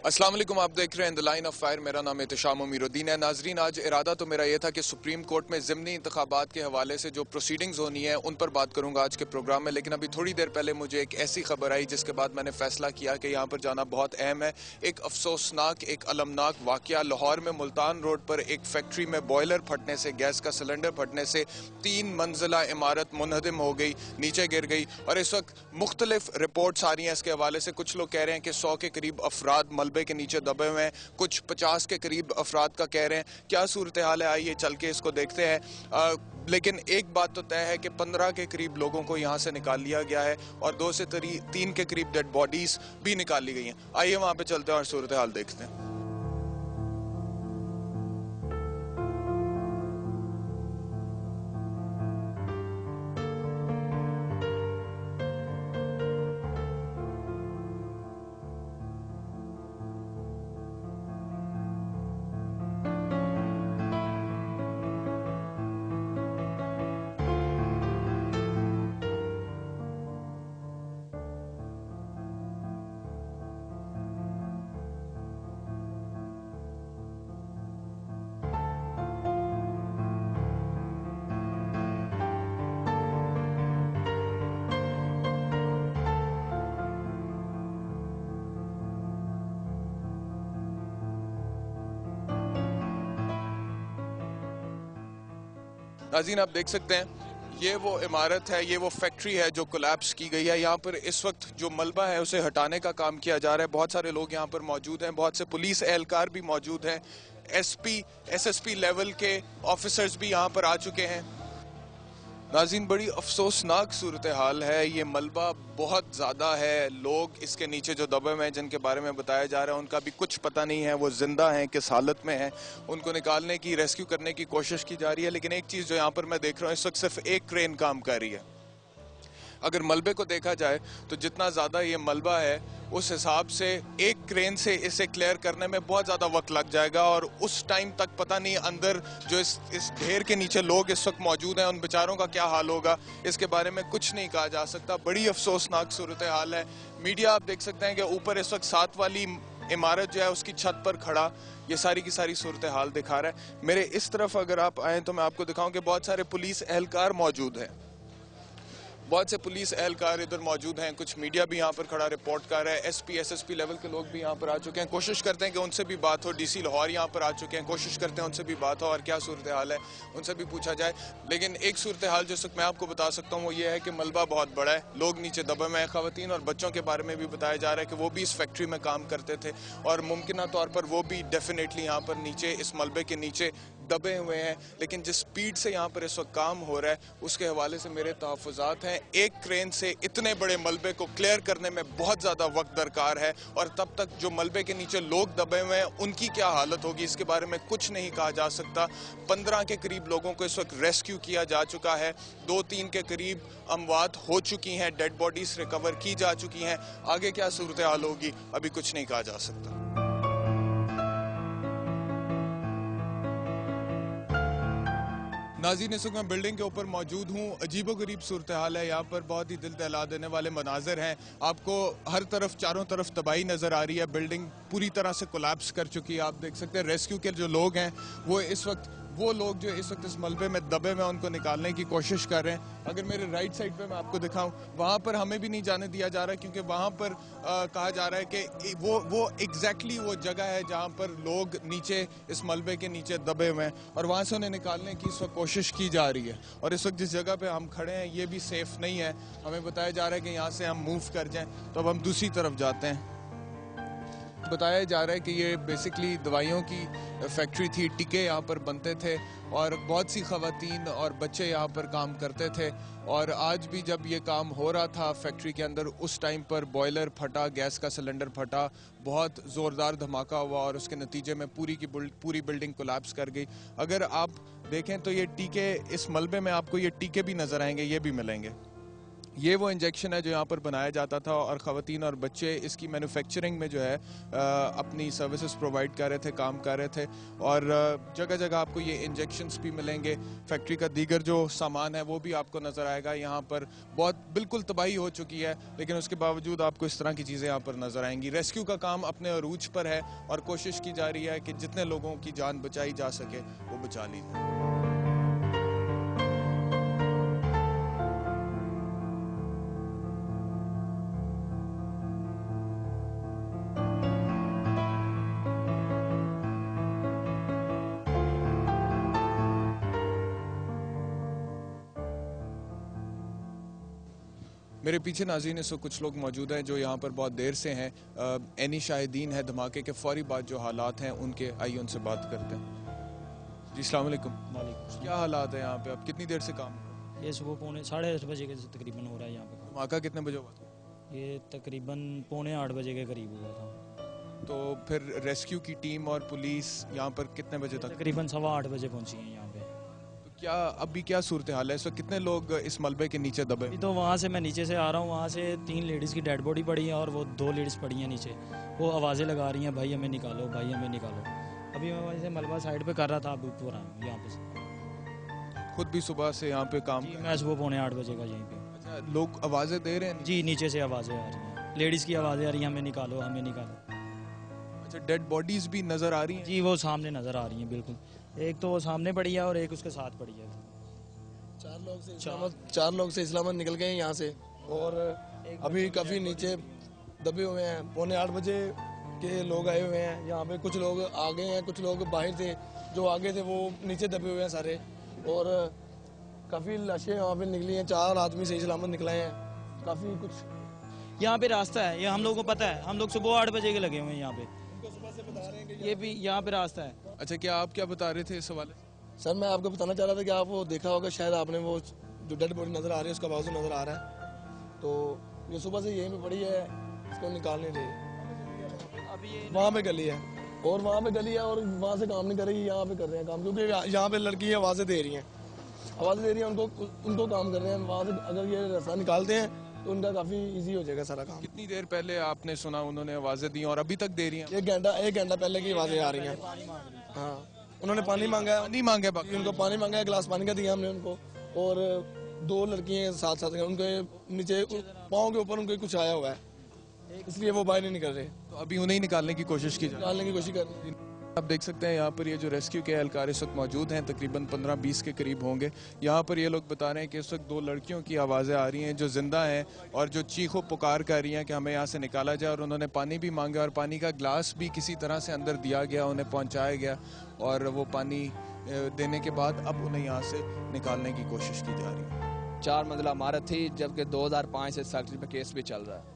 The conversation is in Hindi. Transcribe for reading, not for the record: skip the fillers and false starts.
अस्सलाम वालेकुम, आप देख रहे हैं द लाइन ऑफ फायर। मेरा नाम एहतशाम अमीरुद्दीन है। नाजरीन, आज इरादा तो मेरा यह था कि सुप्रीम कोर्ट में ज़िमनी इंतखाबात के हवाले से जो प्रोसीडिंग्स होनी है उन पर बात करूंगा आज के प्रोग्राम में, लेकिन अभी थोड़ी देर पहले मुझे एक ऐसी खबर आई जिसके बाद मैंने फैसला किया कि यहाँ पर जाना बहुत अहम है। एक अफसोसनाक, एक अलमनाक वाकया लाहौर में मुल्तान रोड पर एक फैक्ट्री में बॉयलर फटने से, गैस का सिलेंडर फटने से 3 मंजिला इमारत मुनहदम हो गई, नीचे गिर गई। और इस वक्त मुख्तलिफ रिपोर्ट्स आ रही हैं इसके हवाले से। कुछ लोग कह रहे हैं कि 100 के करीब अफराद मलबे के नीचे दबे हुए हैं, कुछ 50 के करीब अफराद का कह रहे हैं। क्या सूरत हाल है, आइए चल के इसको देखते हैं। लेकिन एक बात तो तय है कि 15 के करीब लोगों को यहाँ से निकाल लिया गया है और 2 से 3 के करीब डेड बॉडीज भी निकाल ली गई हैं। आइए वहां पे चलते हैं और सूरत हाल देखते हैं। नाज़रीन, आप देख सकते हैं ये वो इमारत है, ये वो फैक्ट्री है जो कोलैप्स की गई है। यहाँ पर इस वक्त जो मलबा है उसे हटाने का काम किया जा रहा है। बहुत सारे लोग यहाँ पर मौजूद हैं, बहुत से पुलिस एहलकार भी मौजूद हैं, एसपी एसएसपी लेवल के ऑफिसर्स भी यहाँ पर आ चुके हैं। नाज़रीन, बड़ी अफसोसनाक सूरत हाल है। ये मलबा बहुत ज़्यादा है, लोग इसके नीचे जो दबे हुए हैं जिनके बारे में बताया जा रहा है उनका भी कुछ पता नहीं है, वो जिंदा हैं, किस हालत में हैं। उनको निकालने की, रेस्क्यू करने की कोशिश की जा रही है। लेकिन एक चीज़ जो यहाँ पर मैं देख रहा हूँ, इस वक्त सिर्फ एक क्रेन काम कर रही है। अगर मलबे को देखा जाए तो जितना ज़्यादा ये मलबा है उस हिसाब से एक क्रेन से इसे क्लियर करने में बहुत ज़्यादा वक्त लग जाएगा और उस टाइम तक पता नहीं अंदर जो इस ढेर के नीचे लोग इस वक्त मौजूद हैं उन बेचारों का क्या हाल होगा, इसके बारे में कुछ नहीं कहा जा सकता। बड़ी अफसोसनाक सूरत हाल है। मीडिया आप देख सकते हैं कि ऊपर इस वक्त 7 वाली इमारत जो है उसकी छत पर खड़ा ये सारी की सारी सूरत हाल दिखा रहा है। मेरे इस तरफ अगर आप आएँ तो मैं आपको दिखाऊँ कि बहुत सारे पुलिस एहलकार मौजूद हैं, बहुत से पुलिस एहलकार इधर मौजूद हैं, कुछ मीडिया भी यहाँ पर खड़ा रिपोर्ट कर रहा है। एसपी एसएसपी लेवल के लोग भी यहाँ पर आ चुके हैं। कोशिश करते हैं कि उनसे भी बात हो। डीसी लाहौर यहाँ पर आ चुके हैं, कोशिश करते हैं उनसे भी बात हो और क्या सूरत हाल है उनसे भी पूछा जाए। लेकिन एक सूरत हाल जो मैं आपको बता सकता हूँ वो ये है कि मलबा बहुत बड़ा है, लोग नीचे दबे में हैं। खवातीन और बच्चों के बारे में भी बताया जा रहा है कि वो भी इस फैक्ट्री में काम करते थे और मुमकिन तौर पर वो भी डेफिनेटली यहाँ पर नीचे इस मलबे के नीचे दबे हुए हैं। लेकिन जिस स्पीड से यहाँ पर इस वक्त काम हो रहा है उसके हवाले से मेरे तहफ़्फ़ुज़ात हैं, एक क्रेन से इतने बड़े मलबे को क्लियर करने में बहुत ज़्यादा वक्त दरकार है और तब तक जो मलबे के नीचे लोग दबे हुए हैं उनकी क्या हालत होगी इसके बारे में कुछ नहीं कहा जा सकता। 15 के करीब लोगों को इस वक्त रेस्क्यू किया जा चुका है, 2-3 के करीब अमवात हो चुकी हैं, डेड बॉडीज रिकवर की जा चुकी हैं। आगे क्या सूरत हाल होगी अभी कुछ नहीं कहा जा सकता। नाज़रीन, इस वक्त मैं बिल्डिंग के ऊपर मौजूद हूँ। अजीबो गरीब सूरत हाल है यहाँ पर, बहुत ही दिल दहला देने वाले मनाजर हैं। आपको हर तरफ, चारों तरफ तबाही नज़र आ रही है। बिल्डिंग पूरी तरह से कोलैप्स कर चुकी है। आप देख सकते हैं रेस्क्यू के जो लोग हैं वो लोग जो इस वक्त इस मलबे में दबे में उनको निकालने की कोशिश कर रहे हैं। अगर मेरे राइट साइड पे मैं आपको दिखाऊं, वहाँ पर हमें भी नहीं जाने दिया जा रहा क्योंकि वहाँ पर कहा जा रहा है कि वो एग्जैक्टली वो जगह है जहाँ पर लोग नीचे इस मलबे के नीचे दबे हुए हैं और वहाँ से उन्हें निकालने की इस वक्त कोशिश की जा रही है। और इस वक्त जिस जगह पर हम खड़े हैं ये भी सेफ नहीं है। हमें बताया जा रहा है कि यहाँ से हम मूव कर जाएँ, तो अब हम दूसरी तरफ जाते हैं। बताया जा रहा है कि ये बेसिकली दवाइयों की फैक्ट्री थी, टिके यहाँ पर बनते थे और बहुत सी खवातीन और बच्चे यहाँ पर काम करते थे। और आज भी जब ये काम हो रहा था फैक्ट्री के अंदर, उस टाइम पर बॉयलर फटा, गैस का सिलेंडर फटा, बहुत ज़ोरदार धमाका हुआ और उसके नतीजे में पूरी बिल्डिंग कोलैप्स कर गई। अगर आप देखें तो ये टीके, इस मलबे में आपको ये टीके भी नज़र आएंगे, ये भी मिलेंगे। ये वो इंजेक्शन है जो यहाँ पर बनाया जाता था और ख़वातीन और बच्चे इसकी मैन्युफैक्चरिंग में जो है अपनी सर्विसेज प्रोवाइड कर रहे थे, काम कर रहे थे। और जगह जगह आपको ये इंजेक्शंस भी मिलेंगे। फैक्ट्री का दीगर जो सामान है वो भी आपको नज़र आएगा। यहाँ पर बहुत बिल्कुल तबाही हो चुकी है, लेकिन उसके बावजूद आपको इस तरह की चीज़ें यहाँ पर नज़र आएंगी। रेस्क्यू का काम अपने अरूज पर है और कोशिश की जा रही है कि जितने लोगों की जान बचाई जा सके वो बचा ली जाए। मेरे पीछे नाज़रीन इस वक्त कुछ लोग मौजूद हैं जो यहाँ पर बहुत देर से हैं। एनी शाहिदीन है धमाके के फौरी बाद जो हालात हैं उनके, आइए उनसे बात करते हैं। जी अस्सलाम वालेकुम। क्या हालात है यहाँ पे? आप कितनी देर से काम? ये सुबह 8:30 बजे के तकरीबन हो रहा है यहाँ पे। धमाका कितने बजे हुआ था? ये तकरीबन 7:45 बजे के करीब हुआ था। तो फिर रेस्क्यू की टीम और पुलिस यहाँ पर कितने बजे तक? तकरीबन 8:15 बजे पहुँची है यहाँ पे। तो क्या अभी क्या सूरत हाल है? इस वक्त कितने लोग इस मलबे के नीचे दबे? अभी तो वहाँ से मैं नीचे से आ रहा हूँ, वहाँ से 3 लेडीज़ की डेड बॉडी पड़ी है और वो 2 लेडीज़ पड़ी हैं नीचे। वो आवाज़ें लगा रही हैं, भाई हमें निकालो, भाई हमें निकालो। अभी मैं वहीं से मलबा साइड पे कर रहा था, अभी ऊपर आया यहाँ पे। खुद भी सुबह से यहाँ पे काम जी, मैं सुबह 7:45 बजे का यहीं पे। अच्छा, लोग आवाज़ें दे रहे हैं? जी, नीचे से आवाज़ें आ रही हैं, लेडीज़ की आवाज़ें आ रही हैं, हमें निकालो, हमें निकालो। अच्छा, डेड बॉडीज भी नज़र आ रही हैं? जी, वो सामने नज़र आ रही हैं बिल्कुल। एक तो वो सामने पड़ी है और एक उसके साथ पड़ी है। 4 लोग से इस्लामाबाद निकल गए हैं यहाँ से और अभी काफ़ी नीचे दबे हुए हैं। 7:45 बजे के लोग आए हुए हैं यहाँ पे। कुछ लोग आ गए हैं, कुछ लोग बाहर थे, जो आगे थे वो नीचे दबे हुए हैं सारे। और काफ़ी लाशें यहाँ पे निकली हैं। 4 आदमी सही सलामत निकले हैं। काफ़ी कुछ यहाँ पे रास्ता है, ये हम लोगों को पता है। हम लोग सुबह 8 बजे के लगे हुए हैं यहाँ पे। सुबह से बता रहे हैं कि ये भी यहाँ पे रास्ता है। अच्छा, क्या आप क्या बता रहे थे इस हवाले? सर मैं आपको बताना चाह रहा था कि आप वो देखा होगा शायद आपने, वो जो डेड बॉडी नज़र आ रही है उसका बाजू नज़र आ रहा है। तो ये सुबह से यहीं पे पड़ी है, इसको निकालने रही। अभी ये वहाँ पे गली है और वहाँ पे गली है और वहाँ से काम नहीं कर रही, यहाँ पे कर रहे हैं काम। क्योंकि यहाँ पे लड़की आवाज़ें दे रही हैं, उनको काम कर रहे हैं। वहाँ से अगर ये रास्ता निकालते हैं तो उनका काफ़ी इजी हो जाएगा सारा काम। कितनी देर पहले आपने सुना उन्होंने आवाज़ें दी और अभी तक दे रही हैं? 1 घंटा पहले की आवाज़ें आ रही हैं। हाँ, उन्होंने पानी मांगा है, नहीं मांगे बाकी उनको पानी मांगा है, गिलास पानी का दिया हमने उनको। और 2 लड़कियाँ साथ साथ हैं, उनके नीचे पाँव के ऊपर उनके कुछ आया हुआ है, इसलिए वो बाहर नहीं निकल रहे। तो अभी उन्हें ही निकालने की कोशिश की जा रही है। निकालने की कोशिश कर रहे हैं। आप देख सकते हैं यहाँ पर ये जो रेस्क्यू के एहलकार इस वक्त मौजूद हैं, तकरीबन 15-20 के करीब होंगे। यहाँ पर ये लोग बता रहे हैं कि इस वक्त 2 लड़कियों की आवाज़ें आ रही हैं जो जिंदा हैं और जो चीखो पुकार कर रही हैं कि हमें यहाँ से निकाला जाए। और उन्होंने पानी भी मांगा और पानी का गिलास भी किसी तरह से अंदर दिया गया, उन्हें पहुँचाया गया और वो पानी देने के बाद अब उन्हें यहाँ से निकालने की कोशिश की जा रही है। 4 मंजिला इमारत थी, जबकि 2005 से फैक्ट्री में केस भी चल रहा है।